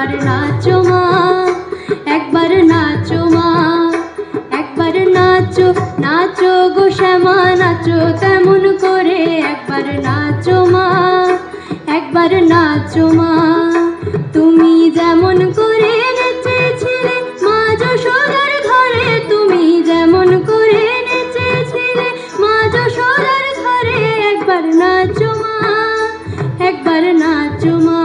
একবার নাচো মা, একবার নাচো মা, একবার নাচো নাচো গো শ্যামা নাচো তেমন করে, একবার নাচো মা, একবার নাচো মা। তুমি যেমন করে নেচেছিলে মা যশোদার ঘরে, তুমি যেমন করে নেচেছিলে মা যশোদার ঘরে, একবার নাচো মা, একবার নাচো মা,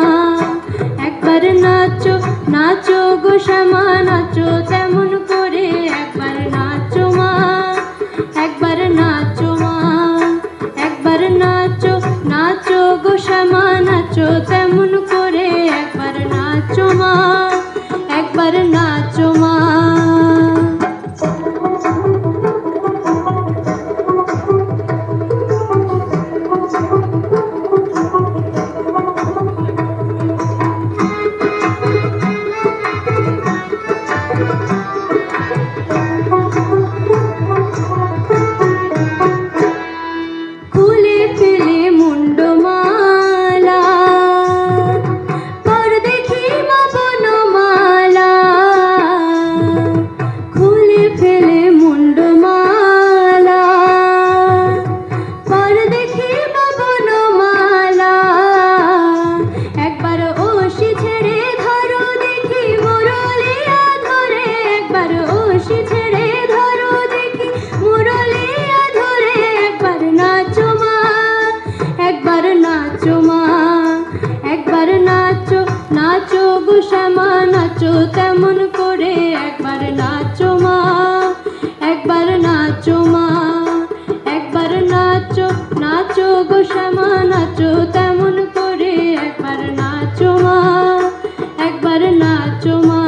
একবার নাচো নাচো গো শ্যামা নাচো তেমন করে, একবার নাচো মা, একবার নাচো মা, একবার নাচো নাচো গো শ্যামা নাচো তেমন করে, একবার নাচো মা, একবার নাচো মা। নাচো গো শ্যামা নাচো তেমন করে, একবার নাচো মা, একবার নাচো মা, একবার নাচো নাচো গো শ্যামা নাচো তেমন করে, একবার নাচো মা, একবার নাচো মা।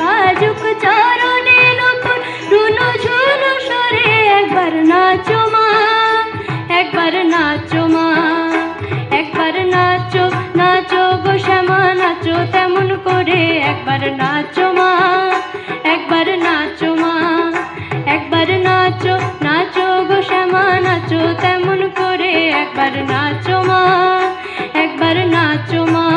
বাজুক চরণে নতুন রুনু ঝুনু সরে, একবার নাচো মা, একবার নাচো মা, একবার নাচো নাচো গো শ্যামা নাচো তেমন করে, একবার নাচো মা, একবার নাচো মা, একবার নাচো নাচো গো শ্যামা নাচো তেমন করে, একবার নাচো মা, একবার নাচো মা।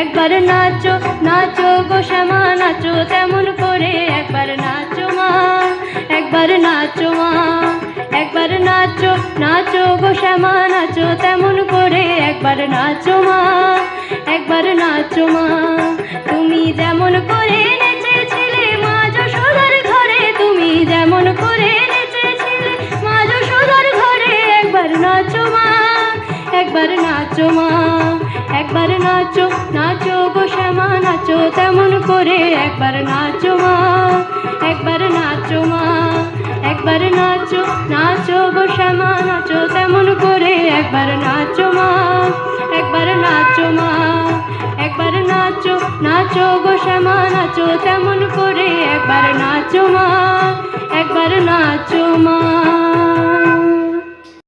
একবার নাচো নাচো গো শ্যামা নাচো তেমন করে, একবার নাচো মা, একবার নাচো মা, একবার নাচো নাচো গো শ্যামা নাচো তেমন করে, একবার নাচো মা, একবার নাচো মা। তুমি যেমন করে নেচেছিলে মা যশোদার ঘরে, তুমি যেমন করে নেচেছিলে মা যশোদার ঘরে, একবার নাচো মা, একবার নাচো মা, একবার নাচো নাচো গো শ্যামা নাচো তেমন করে, একবার নাচো মা, একবার নাচো মা, একবার নাচো নাচো গো শ্যামা নাচো তেমন করে, একবার নাচো মা, একবার নাচো মা, একবার নাচো নাচো গো শ্যামা